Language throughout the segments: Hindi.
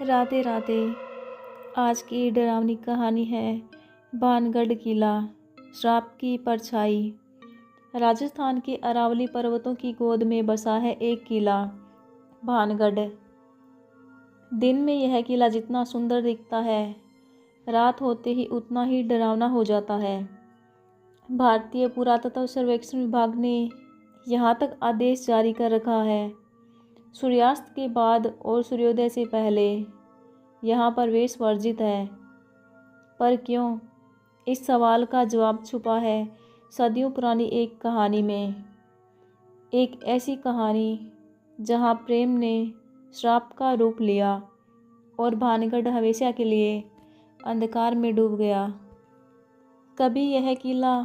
राधे राधे। आज की डरावनी कहानी है भानगढ़ किला, श्राप की परछाई। राजस्थान के अरावली पर्वतों की गोद में बसा है एक किला, भानगढ़। दिन में यह किला जितना सुंदर दिखता है, रात होते ही उतना ही डरावना हो जाता है। भारतीय पुरातत्व सर्वेक्षण विभाग ने यहाँ तक आदेश जारी कर रखा है, सूर्यास्त के बाद और सूर्योदय से पहले यहाँ प्रवेश वर्जित है। पर क्यों? इस सवाल का जवाब छुपा है सदियों पुरानी एक कहानी में। एक ऐसी कहानी जहाँ प्रेम ने श्राप का रूप लिया और भानगढ़ हमेशा के लिए अंधकार में डूब गया। कभी यह किला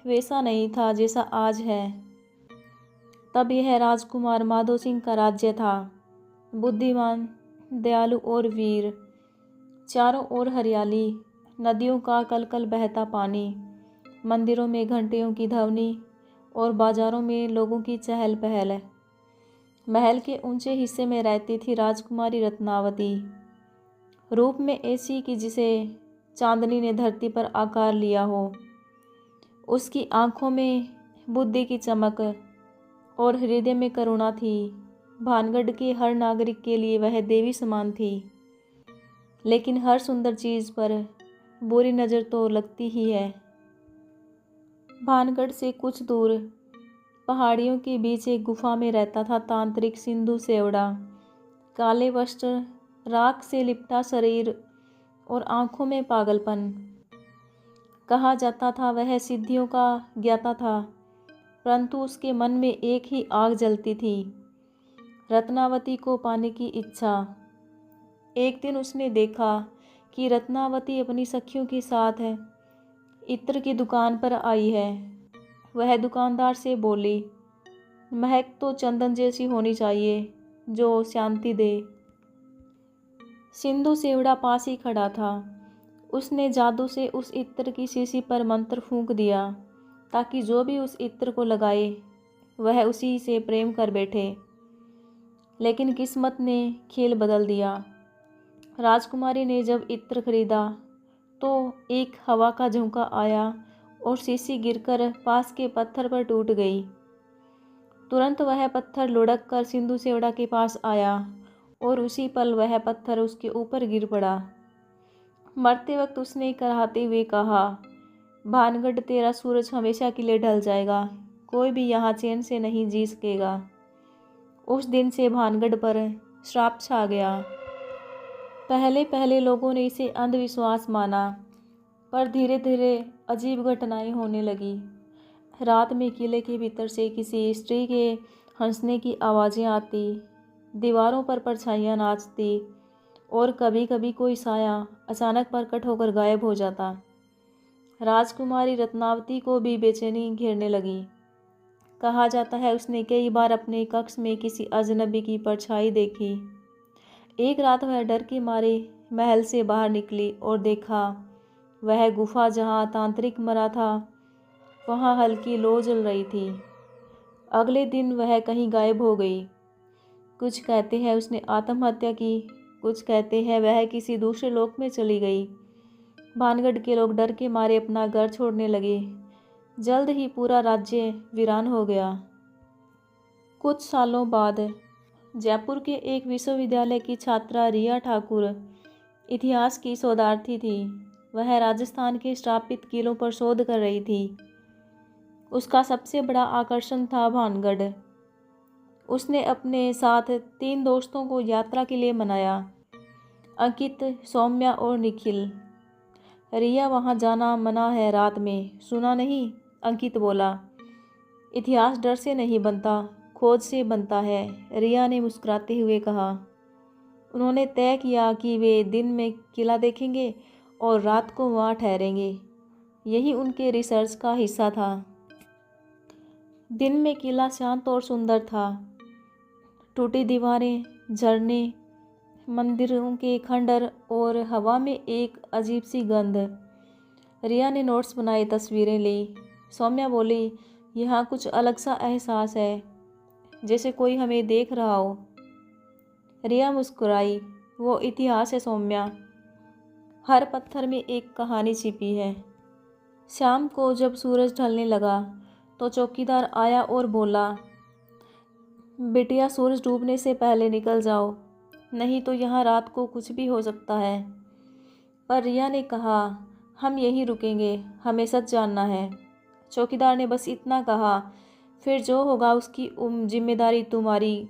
वैसा नहीं था जैसा आज है। तब यह राजकुमार माधो सिंह का राज्य था, बुद्धिमान, दयालु और वीर। चारों ओर हरियाली, नदियों का कलकल बहता पानी, मंदिरों में घंटियों की ध्वनि और बाजारों में लोगों की चहल पहल। महल के ऊंचे हिस्से में रहती थी राजकुमारी रत्नावती, रूप में ऐसी कि जिसे चांदनी ने धरती पर आकार लिया हो। उसकी आंखों में बुद्धि की चमक और हृदय में करुणा थी। भानगढ़ के हर नागरिक के लिए वह देवी समान थी। लेकिन हर सुंदर चीज़ पर बुरी नज़र तो लगती ही है। भानगढ़ से कुछ दूर पहाड़ियों के बीच एक गुफा में रहता था तांत्रिक सिंधु सेवड़ा। काले वस्त्र, राख से लिपटा शरीर और आंखों में पागलपन। कहा जाता था वह सिद्धियों का ज्ञाता था, परंतु उसके मन में एक ही आग जलती थी, रत्नावती को पाने की इच्छा। एक दिन उसने देखा कि रत्नावती अपनी सखियों के साथ है, इत्र की दुकान पर आई है। वह दुकानदार से बोली, महक तो चंदन जैसी होनी चाहिए जो शांति दे। सिंधु सेवड़ा पास ही खड़ा था। उसने जादू से उस इत्र की शीशी पर मंत्र फूंक दिया ताकि जो भी उस इत्र को लगाए वह उसी से प्रेम कर बैठे। लेकिन किस्मत ने खेल बदल दिया। राजकुमारी ने जब इत्र खरीदा तो एक हवा का झोंका आया और शीशी गिरकर पास के पत्थर पर टूट गई। तुरंत वह पत्थर लुढ़क कर सिंधु सेवड़ा के पास आया और उसी पल वह पत्थर उसके ऊपर गिर पड़ा। मरते वक्त उसने कराहते हुए कहा, भानगढ़ तेरा सूरज हमेशा के लिए ढल जाएगा, कोई भी यहाँ चैन से नहीं जी सकेगा। उस दिन से भानगढ़ पर श्राप छा गया। पहले पहले लोगों ने इसे अंधविश्वास माना, पर धीरे धीरे अजीब घटनाएं होने लगी। रात में किले के भीतर से किसी स्त्री के हंसने की आवाज़ें आती, दीवारों पर परछाइयाँ नाचती और कभी कभी कोई साया अचानक प्रकट होकर गायब हो जाता। राजकुमारी रत्नावती को भी बेचैनी घेरने लगी। कहा जाता है उसने कई बार अपने कक्ष में किसी अजनबी की परछाई देखी। एक रात वह डर के मारे महल से बाहर निकली और देखा वह गुफा जहाँ तांत्रिक मरा था वहाँ हल्की लौ जल रही थी। अगले दिन वह कहीं गायब हो गई। कुछ कहते हैं उसने आत्महत्या की, कुछ कहते हैं वह किसी दूसरे लोक में चली गई। भानगढ़ के लोग डर के मारे अपना घर छोड़ने लगे। जल्द ही पूरा राज्य वीरान हो गया। कुछ सालों बाद जयपुर के एक विश्वविद्यालय की छात्रा रिया ठाकुर इतिहास की शोधार्थी थी। वह राजस्थान के श्रापित किलों पर शोध कर रही थी। उसका सबसे बड़ा आकर्षण था भानगढ़। उसने अपने साथ 3 दोस्तों को यात्रा के लिए मनाया, अंकित, सौम्या और निखिल। रिया, वहाँ जाना मना है रात में, सुना नहीं? अंकित बोला। इतिहास डर से नहीं बनता, खोज से बनता है, रिया ने मुस्कुराते हुए कहा। उन्होंने तय किया कि वे दिन में किला देखेंगे और रात को वहाँ ठहरेंगे। यही उनके रिसर्च का हिस्सा था। दिन में किला शांत और सुंदर था। टूटी दीवारें, झरने, मंदिरों के खंडर और हवा में एक अजीब सी गंध। रिया ने नोट्स बनाए, तस्वीरें ली। सौम्या बोली, यहाँ कुछ अलग सा एहसास है, जैसे कोई हमें देख रहा हो। रिया मुस्कुराई। वो इतिहास है सौम्या। हर पत्थर में एक कहानी छिपी है। शाम को जब सूरज ढलने लगा तो चौकीदार आया और बोला, बिटिया सूरज डूबने से पहले निकल जाओ, नहीं तो यहाँ रात को कुछ भी हो सकता है। पर रिया ने कहा, हम यहीं रुकेंगे, हमें सच जानना है। चौकीदार ने बस इतना कहा, फिर जो होगा उसकी जिम्मेदारी तुम्हारी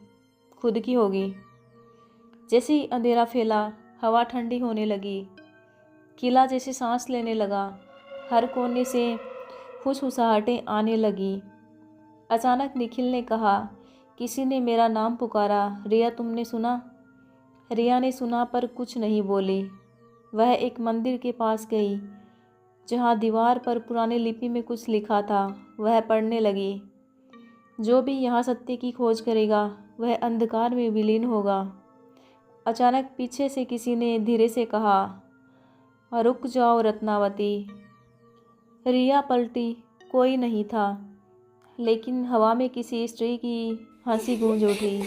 खुद की होगी। जैसे ही अंधेरा फैला, हवा ठंडी होने लगी। किला जैसे सांस लेने लगा। हर कोने से फुसफुसाहटें आने लगी। अचानक निखिल ने कहा, किसी ने मेरा नाम पुकारा। रिया, तुमने सुना? रिया ने सुना पर कुछ नहीं बोली। वह एक मंदिर के पास गई जहाँ दीवार पर पुरानी लिपि में कुछ लिखा था। वह पढ़ने लगी, जो भी यहाँ सत्य की खोज करेगा वह अंधकार में विलीन होगा। अचानक पीछे से किसी ने धीरे से कहा, रुक जाओ रत्नावती। रिया पलटी, कोई नहीं था, लेकिन हवा में किसी स्त्री की हंसी गूंज उठी।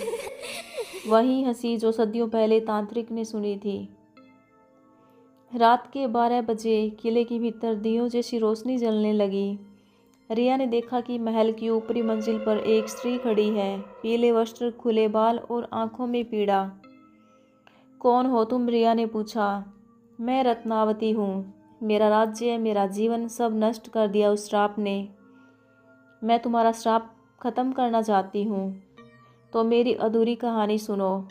वही हंसी जो सदियों पहले तांत्रिक ने सुनी थी। रात के 12 बजे किले के भीतर दियों जैसी रोशनी जलने लगी। रिया ने देखा कि महल की ऊपरी मंजिल पर एक स्त्री खड़ी है, पीले वस्त्र, खुले बाल और आंखों में पीड़ा। कौन हो तुम? रिया ने पूछा। मैं रत्नावती हूँ। मेरा राज्य, मेरा जीवन सब नष्ट कर दिया उस श्राप ने। मैं तुम्हारा श्राप खत्म करना चाहती हूँ, तो मेरी अधूरी कहानी सुनो।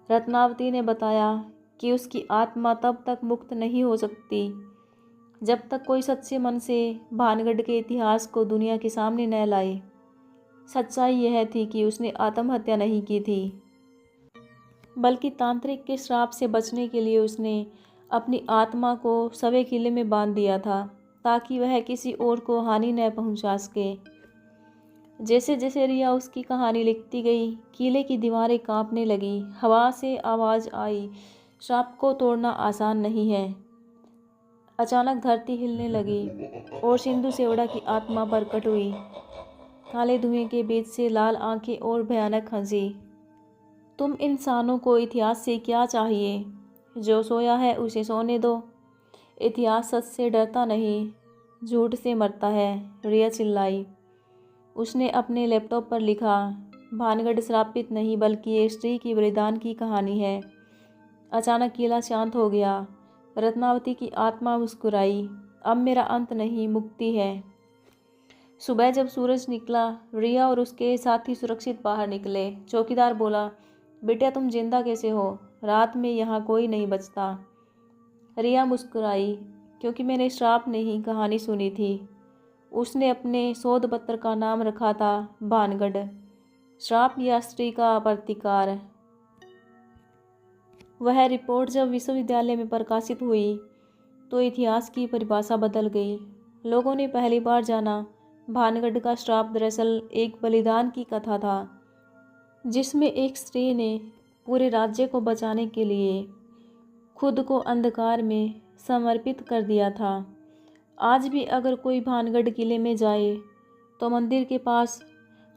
रत्नावती ने बताया कि उसकी आत्मा तब तक मुक्त नहीं हो सकती जब तक कोई सच्चे मन से भानगढ़ के इतिहास को दुनिया के सामने न लाए। सच्चाई यह थी कि उसने आत्महत्या नहीं की थी, बल्कि तांत्रिक के श्राप से बचने के लिए उसने अपनी आत्मा को सवे किले में बांध दिया था, ताकि वह किसी और को हानि न पहुंचा सके। जैसे जैसे रिया उसकी कहानी लिखती गई, किले की दीवारें कांपने लगी। हवा से आवाज़ आई, श्राप को तोड़ना आसान नहीं है। अचानक धरती हिलने लगी और सिंधु सेवड़ा की आत्मा प्रकट हुई। काले धुएं के बीच से लाल आंखें और भयानक हंसी। तुम इंसानों को इतिहास से क्या चाहिए? जो सोया है उसे सोने दो। इतिहास सच से डरता नहीं, झूठ से मरता है। रिया चिल्लाई। उसने अपने लैपटॉप पर लिखा, भानगढ़ श्रापित नहीं बल्कि एक स्त्री की बलिदान की कहानी है। अचानक किला शांत हो गया। रत्नावती की आत्मा मुस्कुराई, अब मेरा अंत नहीं, मुक्ति है। सुबह जब सूरज निकला, रिया और उसके साथी सुरक्षित बाहर निकले। चौकीदार बोला, बेटा तुम जिंदा कैसे हो? रात में यहाँ कोई नहीं बचता। रिया मुस्कुराई, क्योंकि मैंने श्राप नहीं कहानी सुनी थी। उसने अपने शोध पत्र का नाम रखा था भानगढ़, श्राप या स्त्री का प्रतिकार। वह रिपोर्ट जब विश्वविद्यालय में प्रकाशित हुई तो इतिहास की परिभाषा बदल गई। लोगों ने पहली बार जाना, भानगढ़ का श्राप दरअसल एक बलिदान की कथा था, जिसमें एक स्त्री ने पूरे राज्य को बचाने के लिए खुद को अंधकार में समर्पित कर दिया था। आज भी अगर कोई भानगढ़ किले में जाए तो मंदिर के पास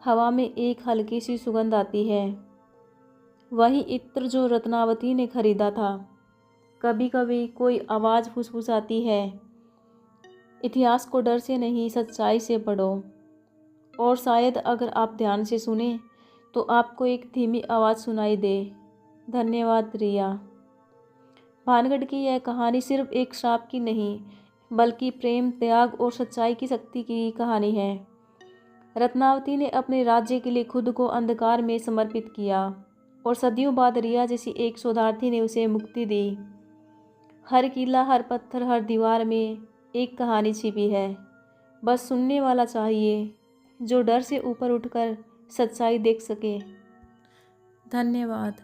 हवा में एक हल्की सी सुगंध आती है, वही इत्र जो रत्नावती ने खरीदा था। कभी कभी कोई आवाज़ फुसफुसाती है, इतिहास को डर से नहीं सच्चाई से पढ़ो। और शायद अगर आप ध्यान से सुने तो आपको एक धीमी आवाज़ सुनाई दे। धन्यवाद रिया। भानगढ़ की यह कहानी सिर्फ एक श्राप की नहीं, बल्कि प्रेम, त्याग और सच्चाई की शक्ति की कहानी है। रत्नावती ने अपने राज्य के लिए खुद को अंधकार में समर्पित किया और सदियों बाद रिया जैसी एक शोधार्थी ने उसे मुक्ति दी। हर किला, हर पत्थर, हर दीवार में एक कहानी छिपी है। बस सुनने वाला चाहिए, जो डर से ऊपर उठकर सच्चाई देख सके। धन्यवाद।